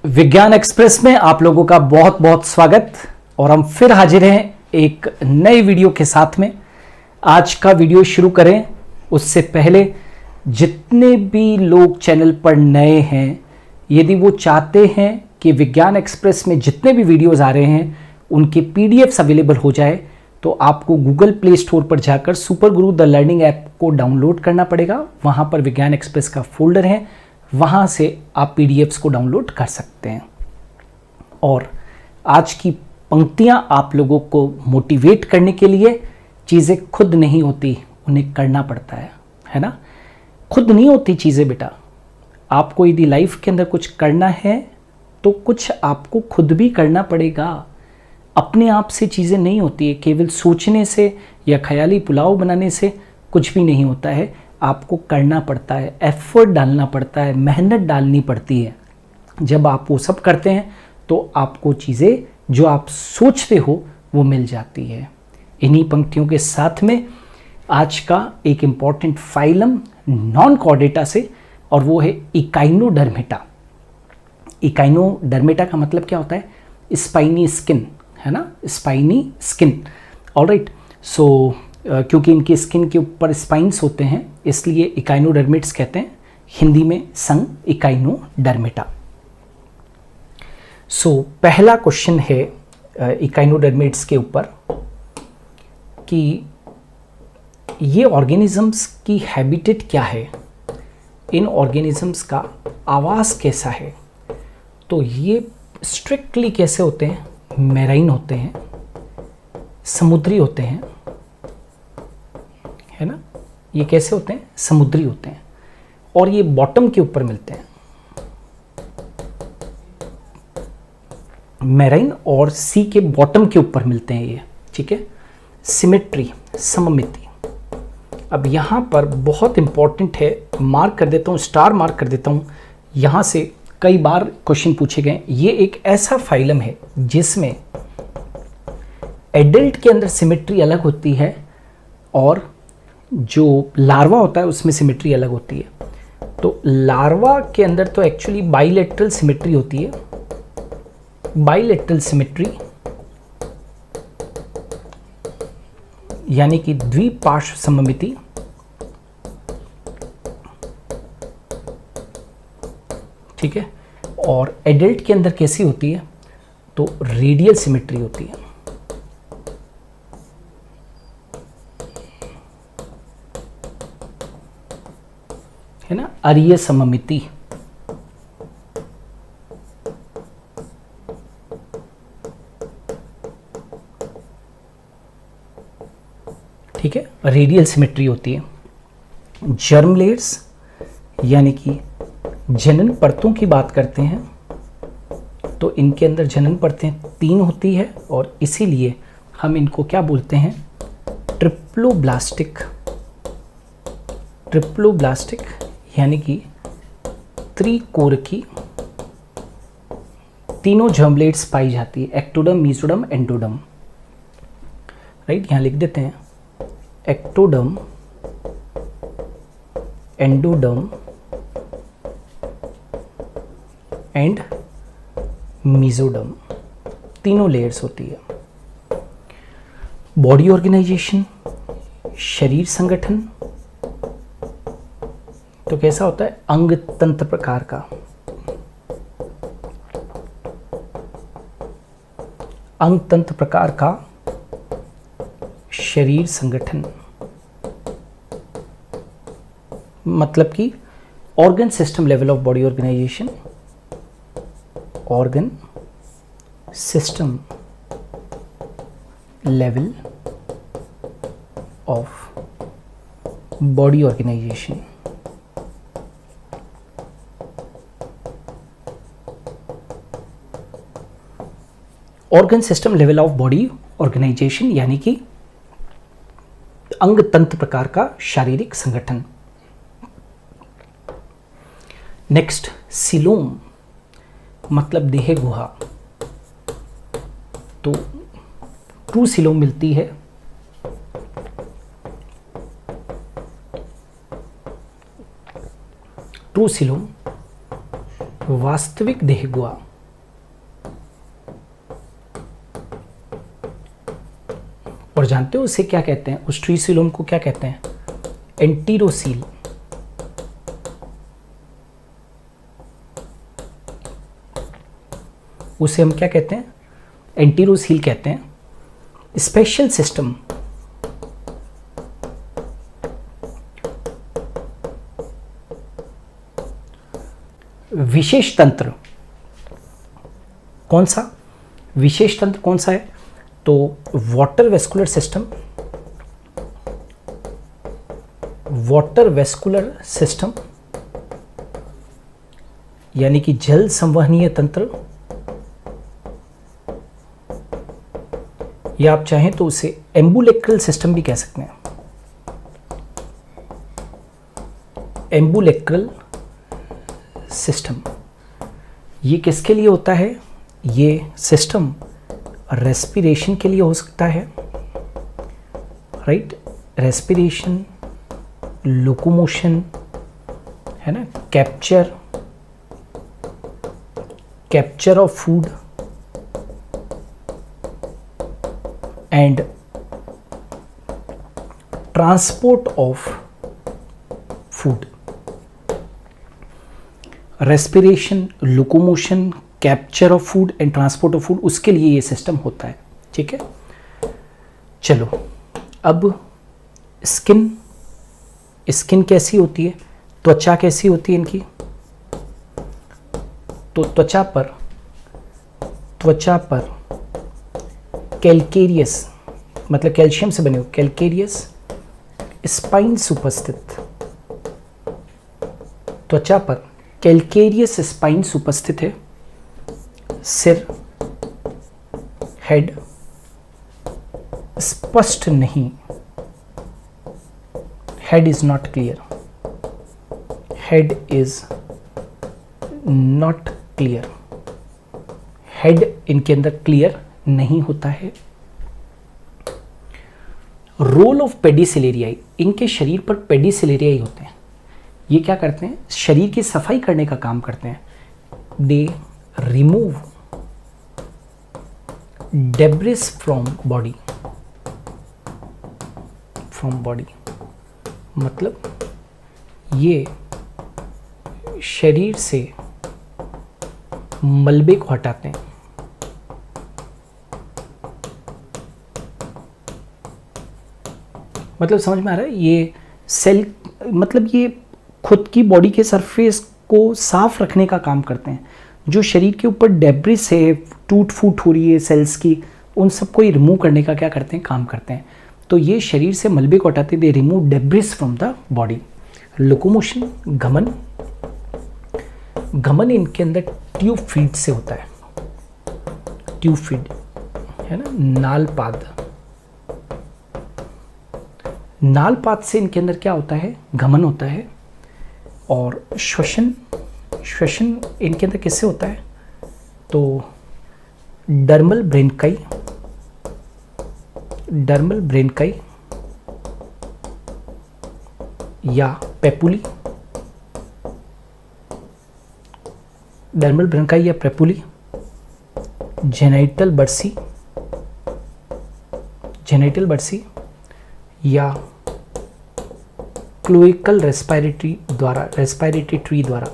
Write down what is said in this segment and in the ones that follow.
विज्ञान एक्सप्रेस में आप लोगों का बहुत बहुत स्वागत। और हम फिर हाजिर हैं एक नए वीडियो के साथ में। आज का वीडियो शुरू करें उससे पहले जितने भी लोग चैनल पर नए हैं, यदि वो चाहते हैं कि विज्ञान एक्सप्रेस में जितने भी वीडियोस आ रहे हैं उनके पीडीएफ्स अवेलेबल हो जाए, तो आपको गूगल प्ले स्टोर पर जाकर super Guru the learning app को डाउनलोड करना पड़ेगा। वहाँ पर विज्ञान एक्सप्रेस का फोल्डर है, वहाँ से आप पीडीएफ्स को डाउनलोड कर सकते हैं। और आज की पंक्तियाँ आप लोगों को मोटिवेट करने के लिए, चीज़ें खुद नहीं होती, उन्हें करना पड़ता है ना। खुद नहीं होती चीज़ें बेटा। आपको यदि लाइफ के अंदर कुछ करना है तो कुछ आपको खुद भी करना पड़ेगा। अपने आप से चीज़ें नहीं होती है, केवल सोचने से या ख्याली पुलाव बनाने से कुछ भी नहीं होता है। आपको करना पड़ता है, एफर्ट डालना पड़ता है, मेहनत डालनी पड़ती है। जब आप वो सब करते हैं तो आपको चीज़ें जो आप सोचते हो वो मिल जाती है। इन्हीं पंक्तियों के साथ में आज का एक इम्पॉर्टेंट फाइलम नॉन कॉर्डेटा से, और वो है इकाइनोडर्मेटा। इकाइनोडर्मेटा का मतलब क्या होता है? स्पाइनी स्किन, है ना, स्पाइनी स्किन। ऑलराइट, सो क्योंकि इनकी स्किन के ऊपर स्पाइन्स होते हैं इसलिए इकाइनोडर्मिट्स कहते हैं, हिंदी में संग इकाइनोडर्मेटा। सो पहला क्वेश्चन है इकाइनोडर्मिट्स के ऊपर कि ये ऑर्गेनिजम्स की हैबिटेट क्या है, इन ऑर्गेनिजम्स का आवास कैसा है। तो ये स्ट्रिक्टली कैसे होते हैं? मैराइन होते हैं, समुद्री होते हैं, है ना। ये कैसे होते हैं? समुद्री होते हैं, और ये बॉटम के ऊपर मिलते हैं। मैराइन और सी के बॉटम के ऊपर मिलते हैं ये, ठीक है। सिमेट्री, सममिति। अब यहाँ पर बहुत इंपॉर्टेंट है, मार्क कर देता हूँ, स्टार मार्क कर देता हूँ। यहाँ से कई बार क्वेश्चन पूछे गए। ये एक ऐसा फाइलम है जिसमें एडल्ट के अंदर सिमेट्री अलग होती है और जो लार्वा होता है उसमें सिमेट्री अलग होती है। तो लार्वा के अंदर तो एक्चुअली बाइलेटरल सिमेट्री होती है। बाइलेटरल सिमेट्री यानी कि द्विपार्श्व सममिति। ठीक है। और एडल्ट के अंदर कैसी होती है? तो रेडियल सिमेट्री होती है। है ना, अरीय सममिति। ठीक है, रेडियल सिमेट्री होती है। जर्म लेयर्स यानी कि जनन परतों की बात करते हैं तो इनके अंदर जनन परतें 3 होती है, और इसीलिए हम इनको क्या बोलते हैं? ट्रिप्लोब्लास्टिक। ट्रिप्लोब्लास्टिक यानी कि त्रिकोरकी तीनों जर्मलेट्स पाई जाती है, एक्टोडर्म, मीजोडर्म, एंडोडर्म। राइट, यहाँ लिख देते हैं एक्टोडर्म, एंडोडर्म एंड मीजोडर्म, तीनों लेयर्स होती है। बॉडी ऑर्गेनाइजेशन, शरीर संगठन, तो कैसा होता है? अंग तंत्र प्रकार का। अंग तंत्र प्रकार का शरीर संगठन, मतलब कि organ system level of body organization. Organ system level of body organization. Organ system level of body organization यानी कि अंग तंत्र प्रकार का शारीरिक संगठन। नेक्स्ट, सिलोम मतलब देह गुहा। तो ट्रू सिलोम मिलती है ट्रू सिलोम वास्तविक देह गुहा। और जानते हो उसे क्या कहते हैं, उस ट्रीसीलोम को क्या कहते हैं, एंटीरोसील। उसे हम क्या कहते हैं, एंटीरोसील कहते हैं। स्पेशल सिस्टम, विशेष तंत्र, कौन सा विशेष तंत्र कौन सा है, तो water vascular system, water vascular system यानी कि जल संवहनीय तंत्र, या आप चाहें तो उसे एम्बुलेक्रल सिस्टम भी कह सकते हैं। एम्बुलेक्रल सिस्टम ये किसके लिए होता है, ये सिस्टम रेस्पिरेशन के लिए हो सकता है, राइट, रेस्पिरेशन, लोकोमोशन, है ना, capture of food and transport of food. Respiration, locomotion, capture of food and transport of food, उसके लिए ये सिस्टम होता है। ठीक है, चलो अब स्किन कैसी होती है, त्वचा कैसी होती है इनकी, तो त्वचा पर कैल्केरियस मतलब कैल्शियम से बने हुए कैल्केरियस स्पाइन्स उपस्थित, त्वचा पर कैल्केरियस स्पाइन्स उपस्थित है। सिर, हेड स्पष्ट नहीं, head is not clear, head is not clear, head इनके अंदर क्लियर नहीं होता है। रोल ऑफ पेडिसिलेरियाई, इनके शरीर पर पेडिसिलेरियाई होते हैं। ये क्या करते हैं, शरीर की सफाई करने का काम करते हैं। They remove debris from body, मतलब ये शरीर से मलबे को हटाते हैं। मतलब समझ में आ रहा है, ये सेल मतलब ये खुद की बॉडी के सरफेस को साफ रखने का काम करते हैं। जो शरीर के ऊपर डेब्रिस है, टूट फूट हो रही है सेल्स की, उन सबको ये रिमूव करने का क्या करते हैं, काम करते हैं। तो ये शरीर से मलबे को हटाते हैं, they remove debris from the body. Locomotion, घमन इनके अंदर ट्यूब फीड से होता है, ट्यूब फीड है ना, नालपात से इनके अंदर क्या होता है, घमन होता है। और श्वसन इनके अंदर किससे होता है, तो डर्मल ब्रेनकाई या पेपुली, डर्मल ब्रेनकाई या पेपुली, जेनाइटल बर्सी या क्लोइकल रेस्पिरेटरी ट्री द्वारा,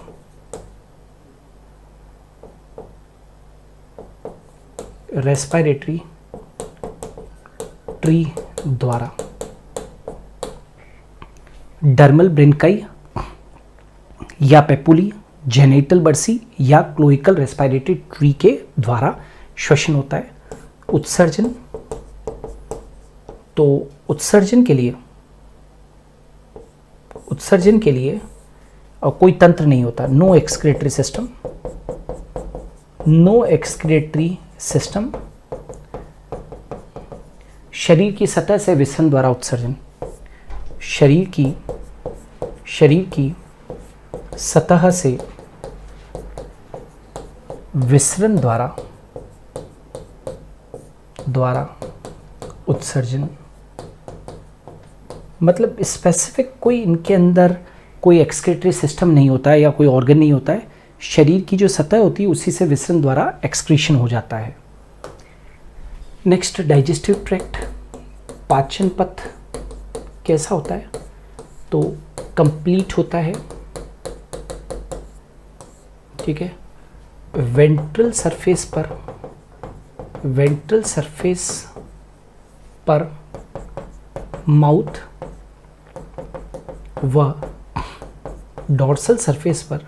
रेस्पिरेटरी ट्री द्वारा, डर्मल ब्रेनकाई या पेपुली, जेनेटल बर्सी या क्लोइकल रेस्पिरेटरी ट्री के द्वारा श्वसन होता है। उत्सर्जन, तो उत्सर्जन के लिए और कोई तंत्र नहीं होता, नो एक्सक्रीटरी सिस्टम। शरीर की सतह से विसरण द्वारा उत्सर्जन, शरीर की सतह से विसरण द्वारा उत्सर्जन, मतलब स्पेसिफिक कोई इनके अंदर कोई एक्सक्रीटरी सिस्टम नहीं होता है या कोई ऑर्गन नहीं होता है। शरीर की जो सतह होती है उसी से विसरण द्वारा एक्सक्रीशन हो जाता है। Next, digestive tract. पाचन पथ कैसा होता है, तो कंप्लीट होता है, ठीक है। वेंट्रल सरफेस पर माउथ व डॉर्सल सरफेस पर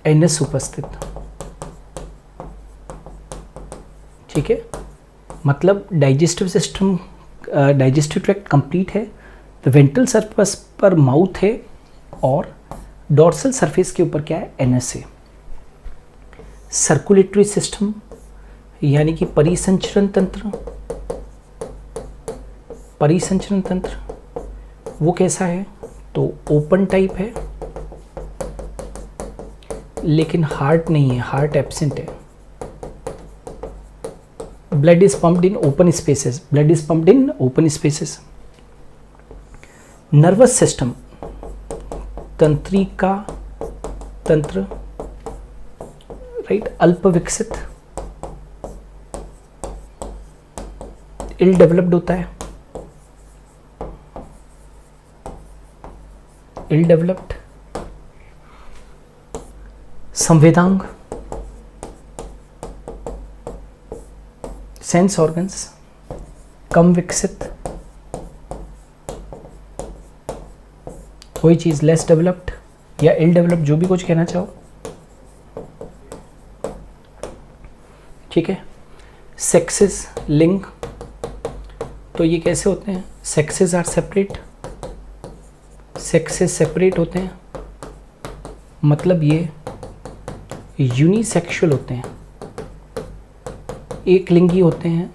एनस उपस्थित, ठीक है। मतलब digestive system, digestive tract complete है, तो वेंट्रल सरफेस पर माउथ है और डॉर्सल सरफेस के ऊपर क्या है, एनस है। सर्कुलेटरी सिस्टम यानी कि परिसंचरण तंत्र वो कैसा है, तो ओपन टाइप है, लेकिन हार्ट नहीं है, हार्ट एब्सेंट है। Blood is pumped in open spaces. Nervous system, तंत्रिका तंत्र, राइट, अल्प विकसित, इल डेवलप्ड होता है, इल डेवलप्ड। संवेदांग, सेंस ऑर्गन्स, कम विकसित। कोई चीज लेस डेवलप्ड या इल डेवलप्ड, जो भी कुछ कहना चाहो, ठीक है। सेक्सेस, लिंग, तो ये कैसे होते हैं, sexes are separate, sexes separate होते हैं, मतलब ये यूनिसेक्सुअल होते हैं, एक लिंगी होते हैं।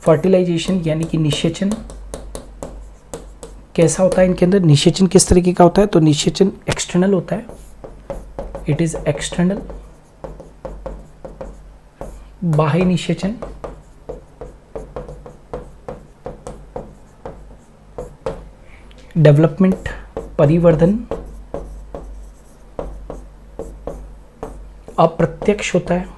फर्टिलाइजेशन यानी कि निषेचन कैसा होता है इनके अंदर, निषेचन किस तरीके का होता है, तो निषेचन एक्सटर्नल होता है, इट इज एक्सटर्नल, बाह्य निषेचन। डेवलपमेंट, परिवर्धन, अप्रत्यक्ष होता है,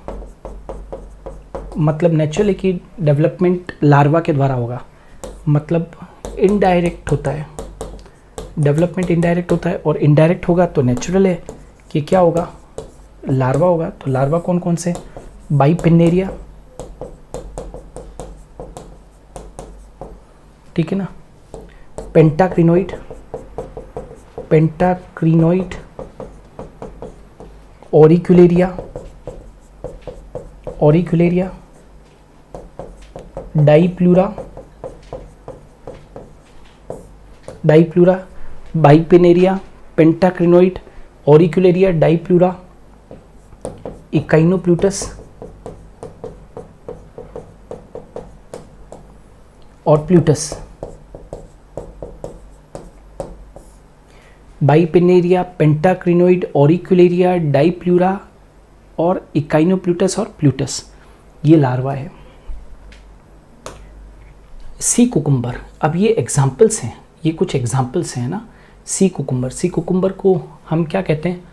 मतलब नेचुरल है कि डेवलपमेंट लार्वा के द्वारा होगा, मतलब इनडायरेक्ट होता है, डेवलपमेंट इनडायरेक्ट होता है, और इनडायरेक्ट होगा तो नेचुरल है कि क्या होगा, लार्वा होगा। तो लार्वा कौन कौन से, बाइपिनेरिया, ठीक है ना, पेंटाक्रिनोइड, ऑरिक्युलेरिया, डाईप्लूरा, बाइपिनेरिया, पेंटाक्रिनोइड, ऑरिक्युलेरिया, डाईप्लूरा, इकाइनोप्लूटस और प्लूटस। बाइपिनेरिया, पेंटाक्रिनोइड, ऑरिक्युलेरिया, डाईप्लूरा और इकाइनोप्लूटस और प्लूटस, ये लार्वा है। सी कुकुम्बर, अब ये एग्जाम्पल्स हैं, ये कुछ एग्जाम्पल्स हैं ना। सी कुकुम्बर को हम क्या कहते हैं,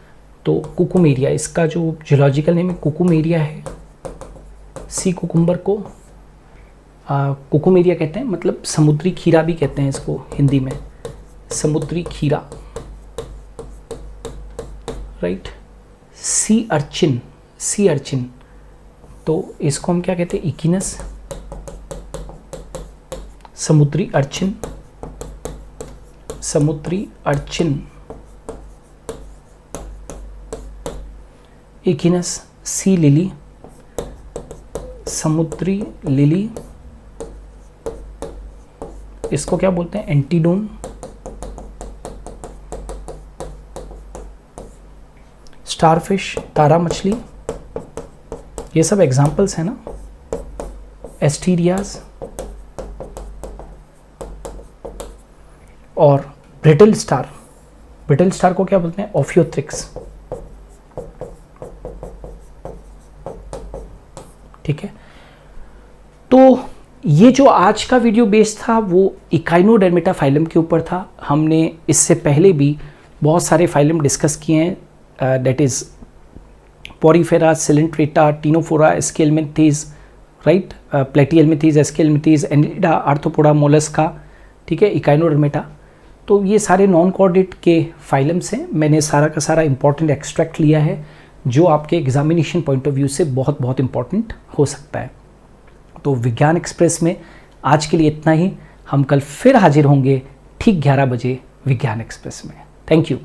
तो कुकुमेरिया, इसका जो जूलॉजिकल नेम है कुकुमेरिया है। सी कुकुम्बर को कुकुमेरिया कहते हैं, मतलब समुद्री खीरा भी कहते हैं इसको हिंदी में, समुद्री खीरा, राइट। सी अर्चिन, तो इसको हम क्या कहते हैं, इकिनस, समुद्री अर्चिन, इकिनस। सी लिली, समुद्री लिली, इसको क्या बोलते हैं, एंटीडोन। स्टारफिश, तारा मछली, ये सब एग्जाम्पल्स हैं ना। एस्टीरियाज और ब्रिटल स्टार को क्या बोलते हैं, ओफियोथ्रिक्स, ठीक है। तो ये जो आज का वीडियो बेस था वो इकाइनोडर्मेटा फाइलम के ऊपर था। हमने इससे पहले भी बहुत सारे फाइलम डिस्कस किए हैं, that is Porifera, Coelenterata, Ctenophora, Aschelminthes, right, Platyhelminthes, Aschelminthes, Annelida, Arthropoda, Mollusca, ठीक है, Echinodermata। तो ये सारे नॉन कॉर्डेट के फाइलम्स हैं। मैंने सारा का सारा इंपॉर्टेंट एक्सट्रैक्ट लिया है जो आपके एग्जामिनेशन पॉइंट ऑफ व्यू से बहुत बहुत इंपॉर्टेंट हो सकता है। तो विज्ञान एक्सप्रेस में आज के लिए इतना ही। हम कल फिर हाजिर होंगे ठीक 11 बजे विज्ञान एक्सप्रेस में। Thank you.